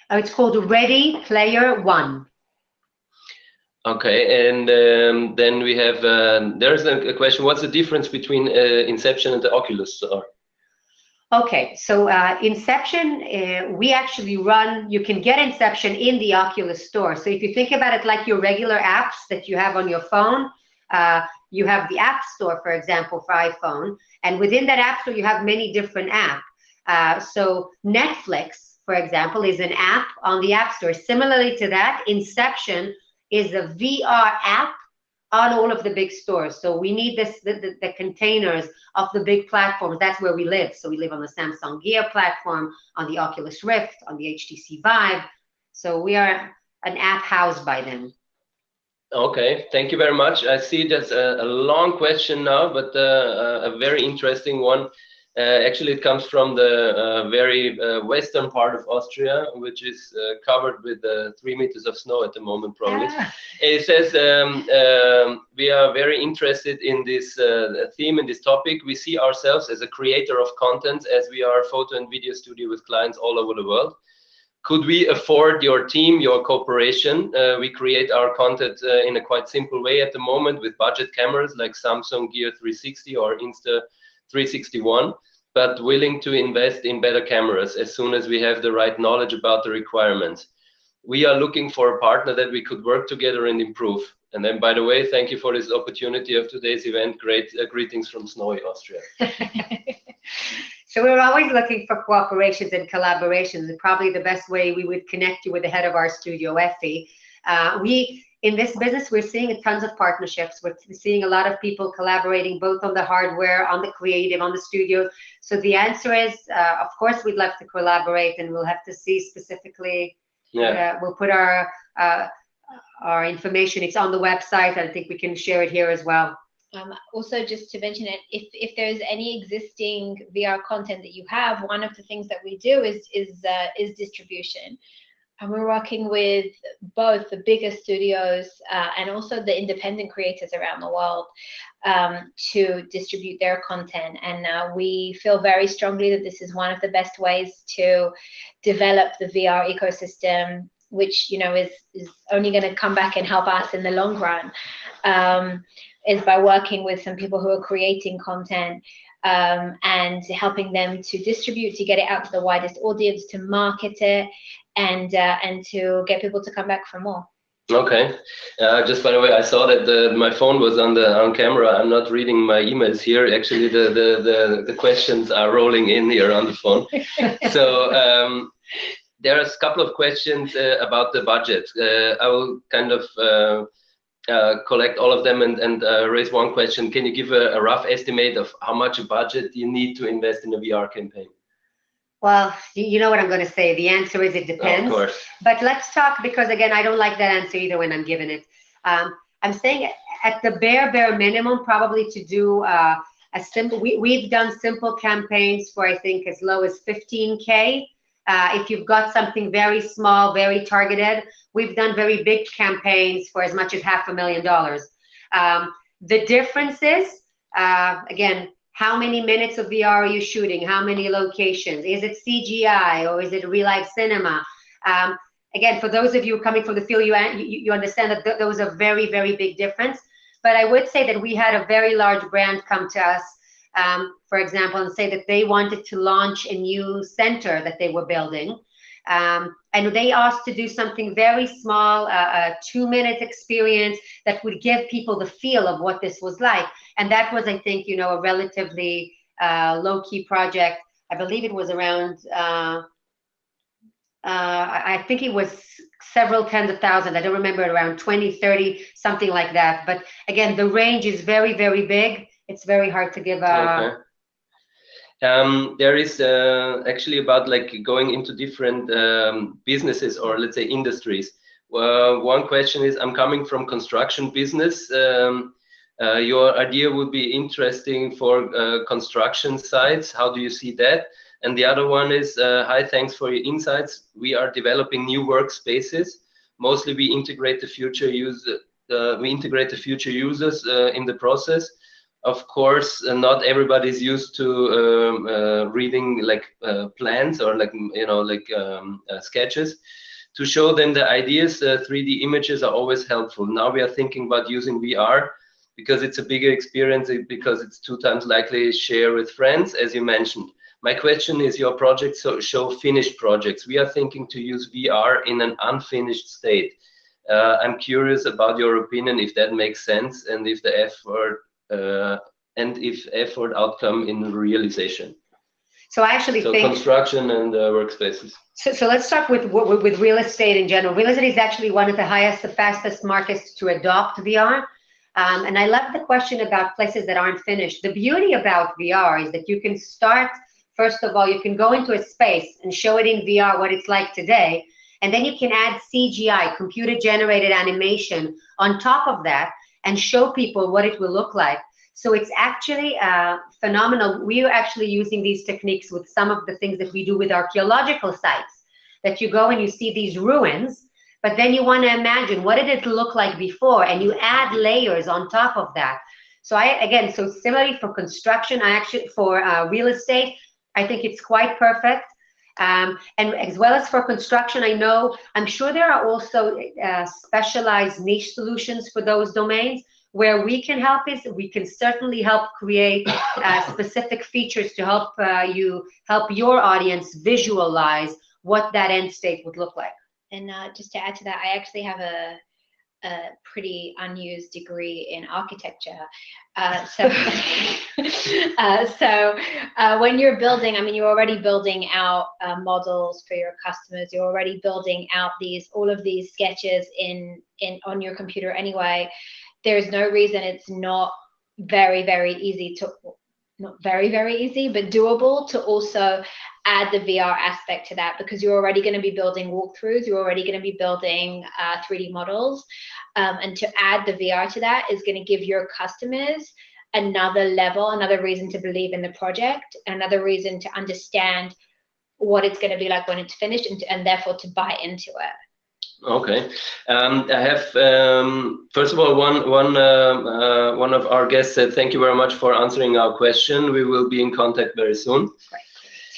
It's called Ready Player One. Okay, and then we have, there's a question, what's the difference between Inception and the Oculus Store? Okay, so Inception, we actually you can get Inception in the Oculus Store. So if you think about it like your regular apps that you have on your phone, you have the App Store, for example, for iPhone, and within that App Store, you have many different apps. So Netflix, for example, is an app on the App Store. Similarly to that, Inception is a VR app on all of the big stores. So we need the containers of the big platforms. That's where we live. So we live on the Samsung Gear platform, on the Oculus Rift, on the HTC Vive. So we are an app housed by them. Okay, thank you very much. I see that's a long question now, but a very interesting one. Actually, it comes from the very western part of Austria, which is covered with 3 meters of snow at the moment, probably. It says, we are very interested in this theme, in this topic. We see ourselves as a creator of content, as we are a photo and video studio with clients all over the world. Could we afford your team, your cooperation? We create our content in a quite simple way at the moment with budget cameras like Samsung Gear 360 or Insta 361, but willing to invest in better cameras as soon as we have the right knowledge about the requirements. We are looking for a partner that we could work together and improve. And then, by the way, thank you for this opportunity of today's event. Great greetings from snowy Austria. So we're always looking for cooperations and collaborations, and probably the best way we would connect you with the head of our studio, Effie. In this business, we're seeing tons of partnerships. We're seeing a lot of people collaborating both on the hardware, on the creative, on the studios. So the answer is, of course, we'd love to collaborate, and we'll have to see specifically. Yeah. We'll put our information. It's on the website. I think we can share it here as well. Also, just to mention it, if there's any existing VR content that you have, one of the things that we do is distribution. And we're working with both the bigger studios and also the independent creators around the world to distribute their content. And we feel very strongly that this is one of the best ways to develop the VR ecosystem, which, you know, is only going to come back and help us in the long run, is by working with some people who are creating content and helping them to distribute, to get it out to the widest audience, to market it, and to get people to come back for more. Okay. Just by the way, I saw that my phone was on camera. I'm not reading my emails here. Actually, the questions are rolling in here on the phone. So there are a couple of questions about the budget. I will kind of collect all of them and raise one question. Can you give a rough estimate of how much budget you need to invest in a VR campaign? Well, you know what I'm going to say. The answer is it depends. Of course. But let's talk, because again, I don't like that answer either when I'm given it. I'm saying at the bare minimum, probably to do a simple, we've done simple campaigns for, I think, as low as 15K. If you've got something very small, very targeted, we've done very big campaigns for as much as $500,000. The difference is, again, how many minutes of VR are you shooting? How many locations? Is it CGI or is it real life cinema? Again, for those of you coming from the field, you understand that those are very, very big difference. But I would say that we had a very large brand come to us, for example, and say that they wanted to launch a new center that they were building. And they asked to do something very small, a 2-minute experience that would give people the feel of what this was like. And that was, I think, you know, a relatively low-key project. I believe it was around, I think it was several tens of thousands. I don't remember, around 20, 30, something like that. But again, the range is very, very big. It's very hard to give a... Okay. There is actually about like going into different businesses, or let's say industries. One question is, I'm coming from construction business. Your idea would be interesting for construction sites. How do you see that? And the other one is, hi, thanks for your insights. We are developing new workspaces. Mostly we integrate the future users in the process. Of course, not everybody is used to reading like plans or like, you know, like sketches. To show them the ideas, 3D images are always helpful. Now we are thinking about using VR because it's a bigger experience, because it's 2 times likely share with friends, as you mentioned. My question is, your projects show finished projects. We are thinking to use VR in an unfinished state. I'm curious about your opinion, if that makes sense, and if the effort outcome in realization. So I actually think construction and workspaces. So let's start with real estate in general. Real estate is actually one of the highest, the fastest markets to adopt VR. And I love the question about places that aren't finished. The beauty about VR is that you can start, first of all, you can go into a space and show it in VR what it's like today. And then you can add CGI, computer-generated animation, on top of that and show people what it will look like. So it's actually phenomenal. We are actually using these techniques with some of the things that we do with archaeological sites, that you go and you see these ruins, but then you want to imagine what did it look like before, and you add layers on top of that. So so similarly for construction, for real estate, I think it's quite perfect. And as well as for construction, I'm sure there are also specialized niche solutions for those domains. Where we can help is we can certainly help create specific features to help your audience visualize what that end state would look like. And just to add to that, I actually have a pretty unused degree in architecture. So when you're building, you're already building out models for your customers. You're already building out all of these sketches on your computer anyway. There's no reason it's not very, very easy not very, very easy, but doable to also add the VR aspect to that, because you're already going to be building walkthroughs, you're already going to be building 3D models, and to add the VR to that is going to give your customers another level, another reason to believe in the project, another reason to understand what it's going to be like when it's finished, and therefore to buy into it. Okay, I have first of all one of our guests said thank you very much for answering our question. We will be in contact very soon.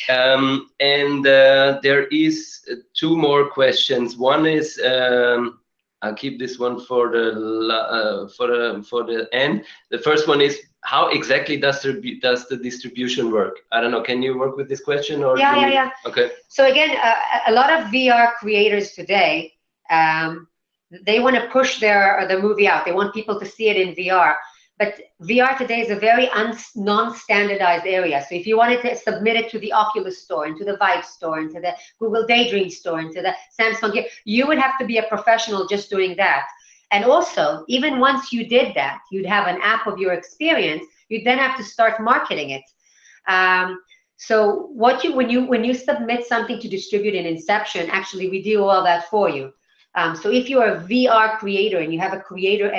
And there is two more questions. One is I'll keep this one for the end. The first one is, how exactly does the distribution work? I don't know. Can you work with this question? Or yeah. Okay. So again, a lot of VR creators today, they want to push the movie out. They want people to see it in VR. But VR today is a very non-standardized area. So if you wanted to submit it to the Oculus store, into the Vive store, into the Google Daydream store, into the Samsung, you would have to be a professional just doing that. And also, even once you did that, you'd have an app of your experience. You'd then have to start marketing it. So when you submit something to distribute in Inception, actually we do all that for you. So if you're a VR creator and you have a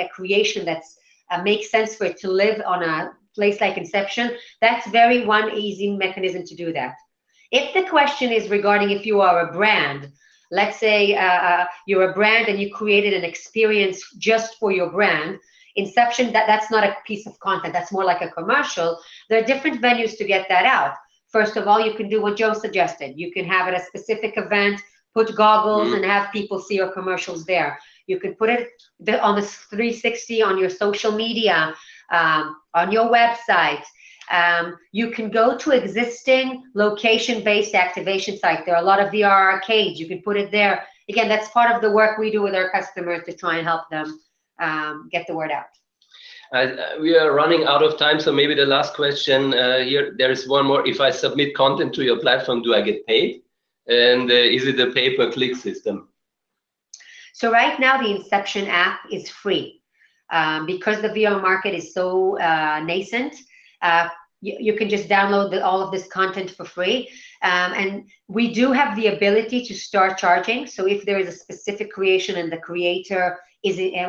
creation that's makes sense for it to live on a place like Inception, that's one easy mechanism to do that. If the question is regarding if you are a brand, let's say you're a brand and you created an experience just for your brand, Inception, that's not a piece of content, that's more like a commercial. There are different venues to get that out. First of all, you can do what Joe suggested. You can have it at a specific event, put goggles and have people see your commercials there. You can put it on the 360 on your social media, on your website. You can go to existing location-based activation sites. There are a lot of VR arcades. You can put it there. Again, that's part of the work we do with our customers to try and help them get the word out. We are running out of time, so maybe the last question here. There is one more. If I submit content to your platform, do I get paid? And is it a pay-per-click system? So right now, the Inception app is free. Because the VR market is so nascent, you can just download all of this content for free. And we do have the ability to start charging. So if there is a specific creation and the creator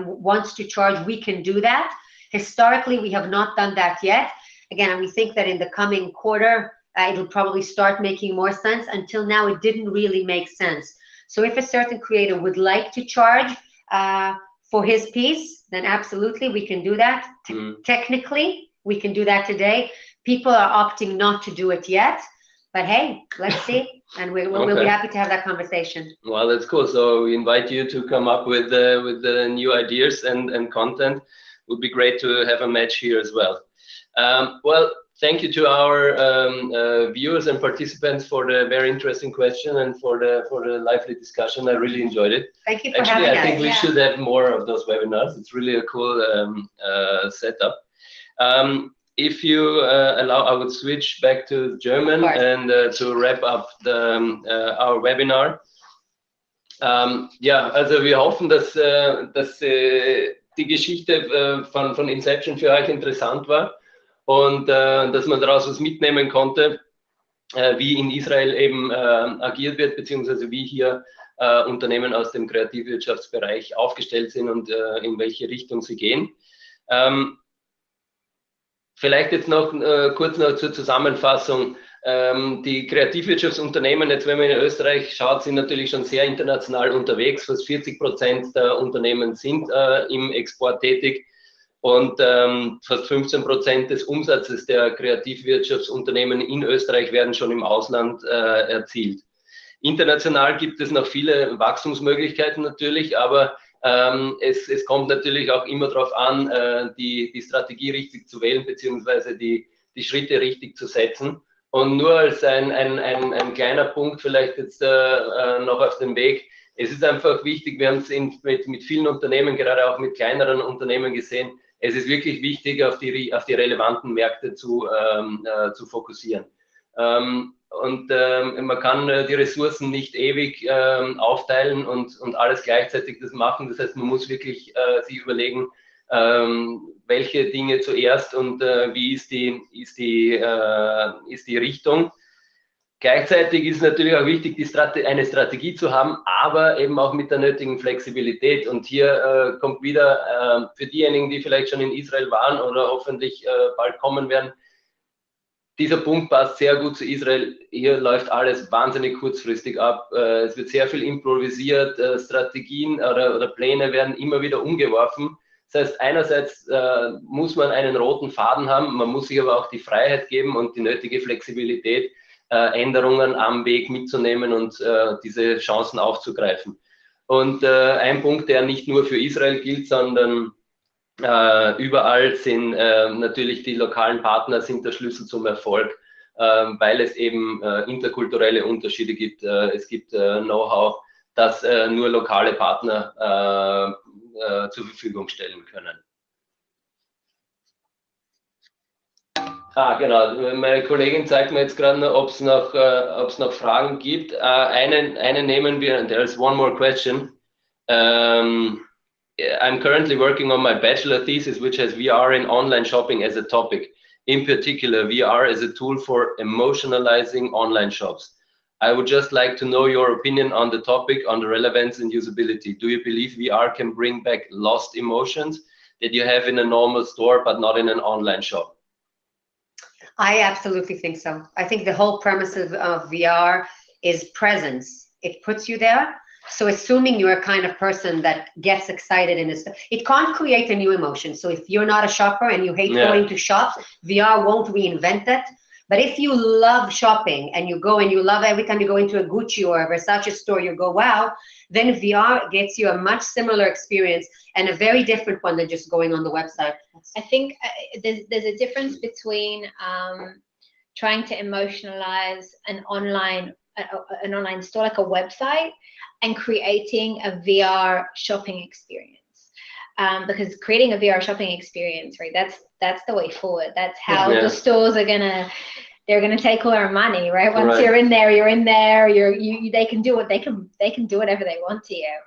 wants to charge, we can do that. Historically, we have not done that yet. Again, we think that in the coming quarter, it'll probably start making more sense. Until now, it didn't really make sense. So if a certain creator would like to charge for his piece, then absolutely we can do that. Technically, we can do that today. People are opting not to do it yet, but hey, let's see, and we'll be happy to have that conversation. Well, that's cool. So we invite you to come up with the new ideas and content. It would be great to have a match here as well. Well, thank you to our viewers and participants for the very interesting question and for the lively discussion. I really enjoyed it. Thank you for having us. Actually, I think we should have more of those webinars. It's really a cool setup. If you allow, I would switch back to German and to wrap up our Webinar. Ja, also wir hoffen, dass die Geschichte von Inception für euch interessant war. Und dass man daraus was mitnehmen konnte, wie in Israel eben agiert wird, beziehungsweise wie hier Unternehmen aus dem Kreativwirtschaftsbereich aufgestellt sind und in welche Richtung sie gehen. Vielleicht jetzt noch kurz noch zur Zusammenfassung. Die Kreativwirtschaftsunternehmen, jetzt wenn man in Österreich schaut, sind natürlich schon sehr international unterwegs. Fast 40% der Unternehmen sind im Export tätig und fast 15% des Umsatzes der Kreativwirtschaftsunternehmen in Österreich werden schon im Ausland erzielt. International gibt es noch viele Wachstumsmöglichkeiten natürlich, aber es kommt natürlich auch immer darauf an, die Strategie richtig zu wählen, beziehungsweise die Schritte richtig zu setzen. Und nur als ein kleiner Punkt vielleicht jetzt noch auf dem Weg. Es ist einfach wichtig, wir haben es mit vielen Unternehmen, gerade auch mit kleineren Unternehmen gesehen, es ist wirklich wichtig, auf die relevanten Märkte zu fokussieren. Und man kann die Ressourcen nicht ewig aufteilen und alles gleichzeitig das machen. Das heißt, man muss wirklich sich überlegen, welche Dinge zuerst und wie ist die Richtung. Gleichzeitig ist es natürlich auch wichtig, eine Strategie zu haben, aber eben auch mit der nötigen Flexibilität. Und hier kommt wieder für diejenigen, die vielleicht schon in Israel waren oder hoffentlich bald kommen werden, dieser Punkt passt sehr gut zu Israel. Hier läuft alles wahnsinnig kurzfristig ab. Es wird sehr viel improvisiert, Strategien oder Pläne werden immer wieder umgeworfen. Das heißt, einerseits muss man einen roten Faden haben, man muss sich aber auch die Freiheit geben und die nötige Flexibilität, Änderungen am Weg mitzunehmen und diese Chancen aufzugreifen. Und ein Punkt, der nicht nur für Israel gilt, sondern überall sind natürlich die lokalen Partner sind der Schlüssel zum Erfolg, weil es eben interkulturelle Unterschiede gibt. Es gibt Know-how, das nur lokale Partner zur Verfügung stellen können. Genau. Meine Kollegin zeigt mir jetzt gerade noch, ob es noch Fragen gibt. Einen nehmen wir, and there is one more question. I'm currently working on my bachelor thesis, which has VR in online shopping as a topic. In particular, VR as a tool for emotionalizing online shops. I would just like to know your opinion on the topic, on the relevance and usability. Do you believe VR can bring back lost emotions that you have in a normal store, but not in an online shop? I absolutely think so. I think the whole premise of VR is presence. It puts you there. So assuming you're a kind of person that gets excited in this, it can't create a new emotion. So if you're not a shopper and you hate going to shops, VR won't reinvent that. But if you love shopping and you go and you love every time you go into a Gucci or a Versace store, you go, wow, then VR gets you a much similar experience and a very different one than just going on the website. I think there's a difference between trying to emotionalize an online store, like a website, and creating a VR shopping experience. Because creating a VR shopping experience, right? That's the way forward. That's how the stores are they're gonna take all our money, right? Once you're in there, they can do whatever they want to you.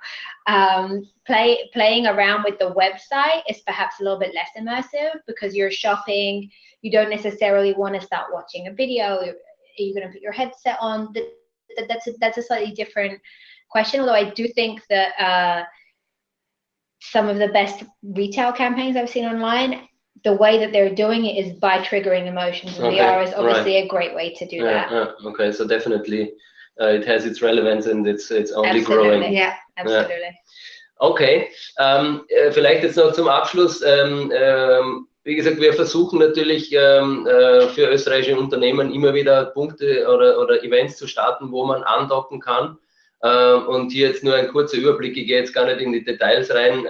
Playing around with the website is perhaps a little bit less immersive because you're shopping. You don't necessarily want to start watching a video. Are you going to put your headset on? That's a slightly different question. Although I do think that some of the best retail campaigns I've seen online, the way that they're doing it is by triggering emotions, and VR is obviously a great way to do that. Okay, so definitely it has its relevance and it's only growing. Yeah, absolutely. Okay, vielleicht jetzt noch zum Abschluss. Wie gesagt, wir versuchen natürlich für österreichische Unternehmen immer wieder Punkte oder Events zu starten, wo man andocken kann. Und hier jetzt nur ein kurzer Überblick, ich gehe jetzt gar nicht in die Details rein.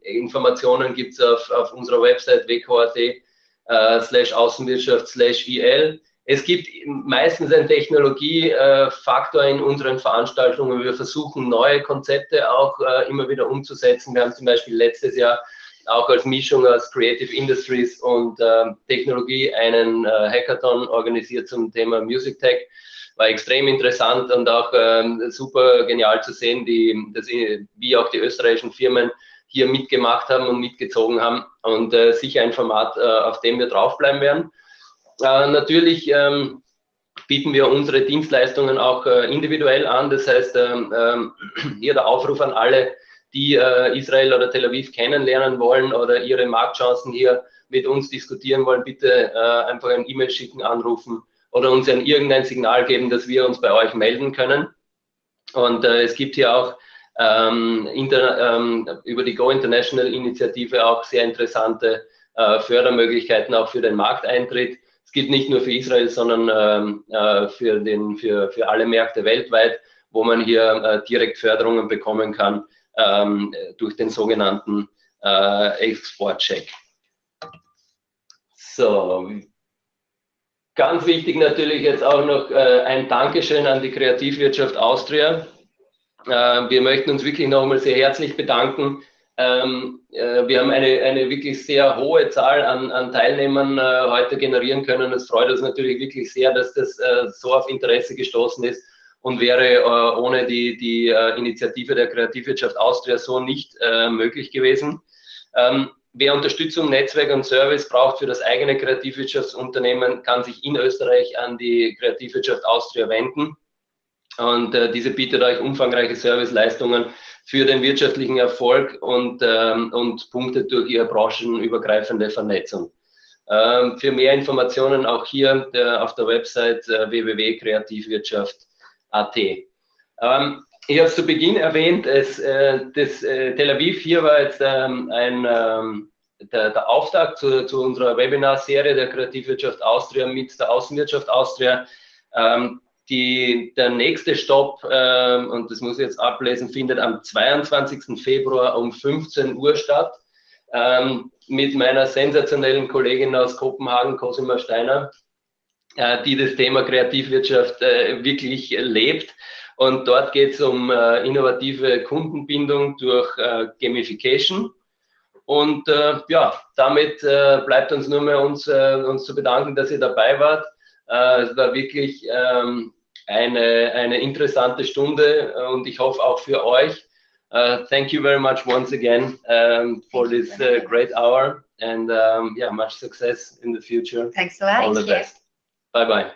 Informationen gibt es auf unserer Website wko.at/Außenwirtschaft/IL. Es gibt meistens einen Technologiefaktor in unseren Veranstaltungen. Wir versuchen neue Konzepte auch immer wieder umzusetzen. Wir haben zum Beispiel letztes Jahr auch als Mischung aus Creative Industries und Technologie einen Hackathon organisiert zum Thema Music Tech. War extrem interessant und auch super genial zu sehen, wie auch die österreichischen Firmen hier mitgemacht haben und mitgezogen haben und sicher ein Format, auf dem wir draufbleiben werden. Natürlich bieten wir unsere Dienstleistungen auch individuell an. Das heißt, hier der Aufruf an alle, die Israel oder Tel Aviv kennenlernen wollen oder ihre Marktchancen hier mit uns diskutieren wollen, bitte einfach ein E-Mail schicken, anrufen oder uns irgendein Signal geben, dass wir uns bei euch melden können. Und es gibt hier auch über die Go International Initiative auch sehr interessante Fördermöglichkeiten auch für den Markteintritt. Es gilt nicht nur für Israel, sondern für alle Märkte weltweit, wo man hier direkt Förderungen bekommen kann durch den sogenannten Exportcheck. So, ganz wichtig natürlich jetzt auch noch ein Dankeschön an die Kreativwirtschaft Austria. Wir möchten uns wirklich nochmal sehr herzlich bedanken. Wir haben eine wirklich sehr hohe Zahl an Teilnehmern heute generieren können. Es freut uns natürlich wirklich sehr, dass das so auf Interesse gestoßen ist und wäre ohne die Initiative der Kreativwirtschaft Austria so nicht möglich gewesen. Wer Unterstützung, Netzwerk und Service braucht für das eigene Kreativwirtschaftsunternehmen, kann sich in Österreich an die Kreativwirtschaft Austria wenden. Und diese bietet euch umfangreiche Serviceleistungen für den wirtschaftlichen Erfolg und punktet durch ihre branchenübergreifende Vernetzung. Für mehr Informationen auch hier auf der Website www.kreativwirtschaft.at. Ich habe es zu Beginn erwähnt, Tel Aviv hier war jetzt der Auftakt zu unserer Webinarserie der Kreativwirtschaft Austria mit der Außenwirtschaft Austria. Der nächste Stopp, und das muss ich jetzt ablesen, findet am 22. Februar um 15 Uhr statt, mit meiner sensationellen Kollegin aus Kopenhagen, Cosima Steiner, die das Thema Kreativwirtschaft wirklich lebt. Und dort geht es um innovative Kundenbindung durch Gamification. Und ja, damit bleibt uns nur mehr uns zu bedanken, dass ihr dabei wart. Es war wirklich eine interessante Stunde und ich hoffe auch für euch. Thank you very much once again for this great hour and yeah, much success in the future. Thanks a lot. All the best. Bye bye.